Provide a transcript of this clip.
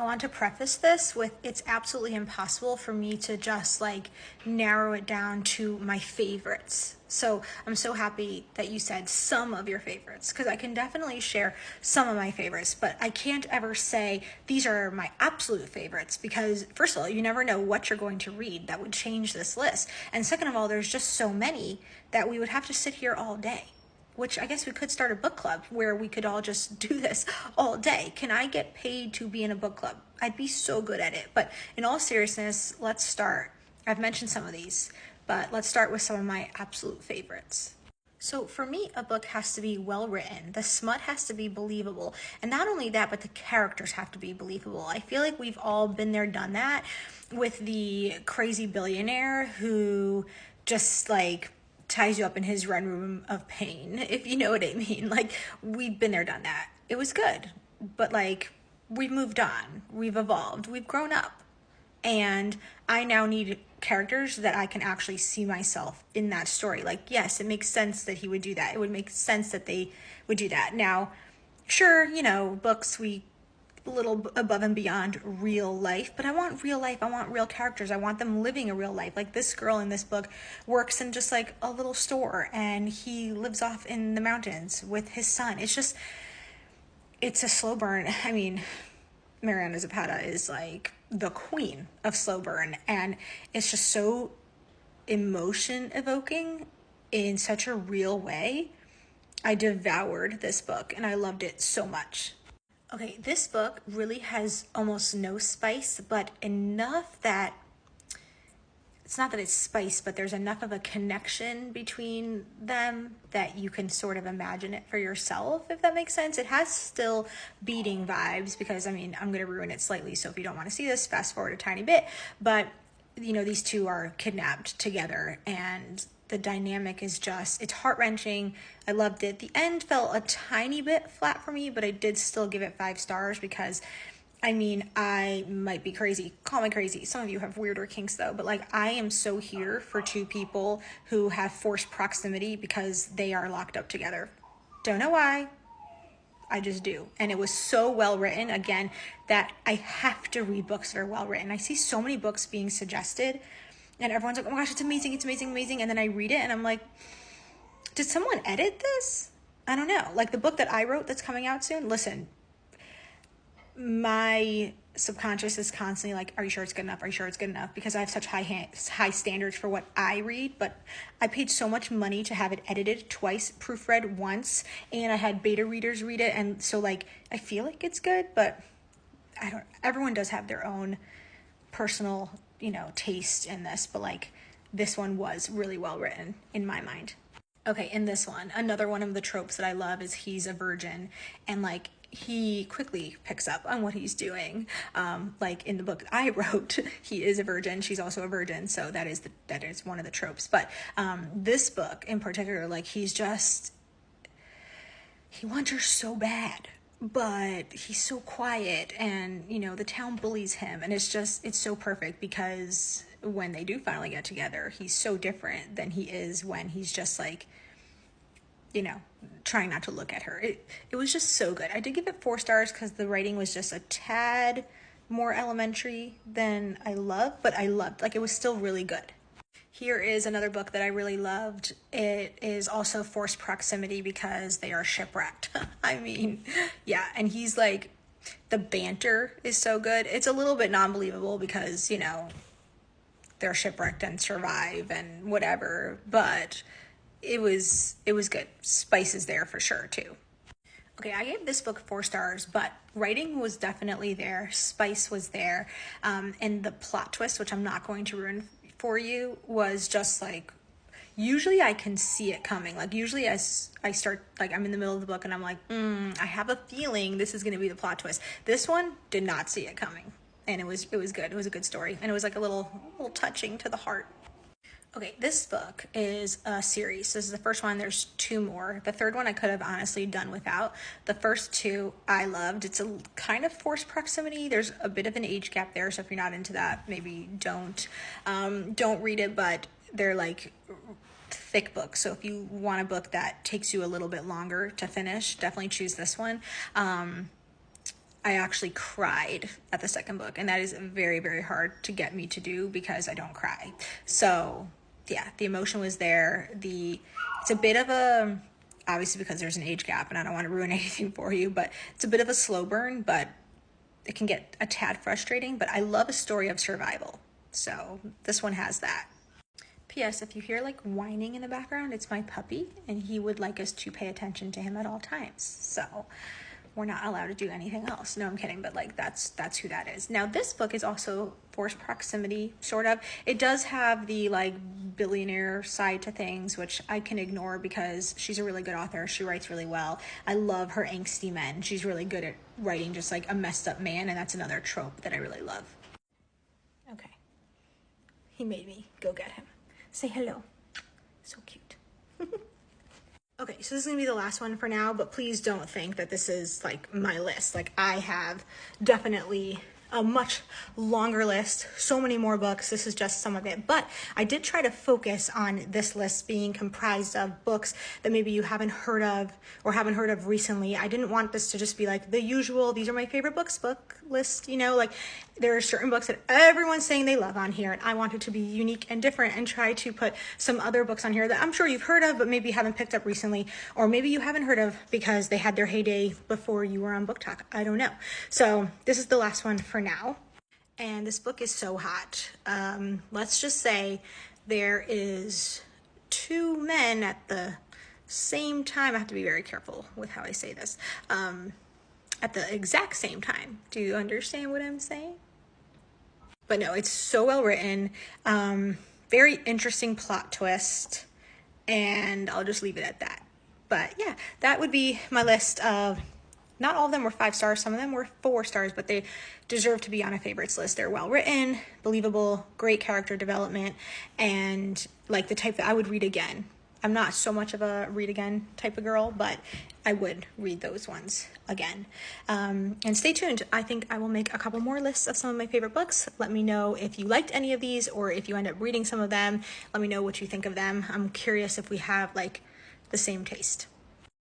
I want to preface this with it's absolutely impossible for me to just like narrow it down to my favorites. So I'm so happy that you said some of your favorites because I can definitely share some of my favorites, but I can't ever say these are my absolute favorites because, first of all, you never know what you're going to read that would change this list. And second of all, there's just so many that we would have to sit here all day, which I guess we could start a book club where we could all just do this all day. Can I get paid to be in a book club? I'd be so good at it. But in all seriousness, let's start. I've mentioned some of these, but let's start with some of my absolute favorites. So for me, a book has to be well written. The smut has to be believable. And not only that, but the characters have to be believable. I feel like we've all been there, done that with the crazy billionaire who just like ties you up in his red room of pain, if you know what I mean. Like, we've been there, done that. It was good, but like, we've moved on, we've evolved, we've grown up. And I now need characters that I can actually see myself in that story. Like, yes, it makes sense that he would do that. It would make sense that they would do that. Now, sure, books, we a little above and beyond real life, but I want real life. I want real characters. I want them living a real life. Like this girl in this book works in just like a little store and he lives off in the mountains with his son. It's a slow burn. I mean, Mariana Zapata is like the queen of slow burn, and it's just so emotion evoking in such a real way. I devoured this book and I loved it so much. Okay, this book really has almost no spice, but enough that it's not that it's spice, but there's enough of a connection between them that you can sort of imagine it for yourself, if that makes sense. It has still beating vibes because, I mean, I'm going to ruin it slightly, so if you don't want to see this, fast forward a tiny bit. But, these two are kidnapped together and the dynamic is just, it's heart-wrenching. I loved it. The end felt a tiny bit flat for me, but I did still give it 5 stars because, I mean, I might be crazy. Call me crazy. Some of you have weirder kinks though, but like I am so here for two people who have forced proximity because they are locked up together. Don't know why. I just do. And it was so well written, again, that I have to read books that are well written. I see so many books being suggested and everyone's like, oh my gosh, it's amazing, it's amazing, amazing. And then I read it and I'm like, did someone edit this? I don't know. Like the book that I wrote that's coming out soon, listen, my subconscious is constantly like, are you sure it's good enough? Are you sure it's good enough? Because I have such high standards for what I read, but I paid so much money to have it edited twice, proofread once, and I had beta readers read it. And so like, I feel like it's good, but everyone does have their own personal, taste in this, but like this one was really well written in my mind. Okay, in this one, another one of the tropes that I love is he's a virgin and like he quickly picks up on what he's doing. Like in the book I wrote, he is a virgin. She's also a virgin. So that is one of the tropes. But this book in particular, like he wants her so bad, but he's so quiet and, the town bullies him. And it's so perfect because when they do finally get together, he's so different than he is when he's just like, trying not to look at her. It was just so good. I did give it 4 stars because the writing was just a tad more elementary than I love, but I loved, like it was still really good. Here is another book that I really loved. It is also Forced Proximity because they are shipwrecked. I mean, yeah, and he's like, the banter is so good. It's a little bit non-believable because, they're shipwrecked and survive and whatever, but it was good. Spice is there for sure too. Okay, I gave this book 4 stars, but writing was definitely there. Spice was there. And the plot twist, which I'm not going to ruin for you, was just like, usually I can see it coming. Like usually as I start, like I'm in the middle of the book and I'm like, I have a feeling this is going to be the plot twist. This one did not see it coming. And it was good. It was a good story. And it was like a little touching to the heart. Okay, this book is a series. This is the first one. There's 2 more. The third one I could have honestly done without. The first 2 I loved. It's a kind of forced proximity. There's a bit of an age gap there, so if you're not into that, maybe don't read it, but they're like thick books. So if you want a book that takes you a little bit longer to finish, definitely choose this one. I actually cried at the second book, and that is very, very hard to get me to do because I don't cry. So yeah, the emotion was there. It's a bit of a, obviously because there's an age gap and I don't want to ruin anything for you, but it's a bit of a slow burn, but it can get a tad frustrating. But I love a story of survival, so this one has that. P.S. If you hear like whining in the background, it's my puppy, and he would like us to pay attention to him at all times. So we're not allowed to do anything else. No, I'm kidding, but like that's who that is. Now this book is also forced proximity, sort of. It does have the like billionaire side to things, which I can ignore because she's a really good author. She writes really well. I love her angsty men. She's really good at writing just like a messed up man, and that's another trope that I really love. Okay. He made me go get him. Say hello. So cute. Okay, so this is gonna be the last one for now, but please don't think that this is like my list. Like I have definitely a much longer list, so many more books. This is just some of it, but I did try to focus on this list being comprised of books that maybe you haven't heard of or haven't heard of recently. I didn't want this to just be like the usual, these are my favorite books book list, you know, like there are certain books that everyone's saying they love on here, and I wanted to be unique and different and try to put some other books on here that I'm sure you've heard of, but maybe haven't picked up recently, or maybe you haven't heard of because they had their heyday before you were on Book Talk. I don't know. So this is the last one for now. And this book is so hot. Let's just say there is two men at the same time. I have to be very careful with how I say this. At the exact same time. Do you understand what I'm saying? But no, it's so well written. Very interesting plot twist. And I'll just leave it at that. But yeah, that would be my list of, not all of them were 5 stars, some of them were 4 stars, but they deserve to be on a favorites list. They're well written, believable, great character development, and like the type that I would read again. I'm not so much of a read again type of girl, but I would read those ones again. And stay tuned. I think I will make a couple more lists of some of my favorite books. Let me know if you liked any of these, or if you end up reading some of them. Let me know what you think of them. I'm curious if we have like the same taste.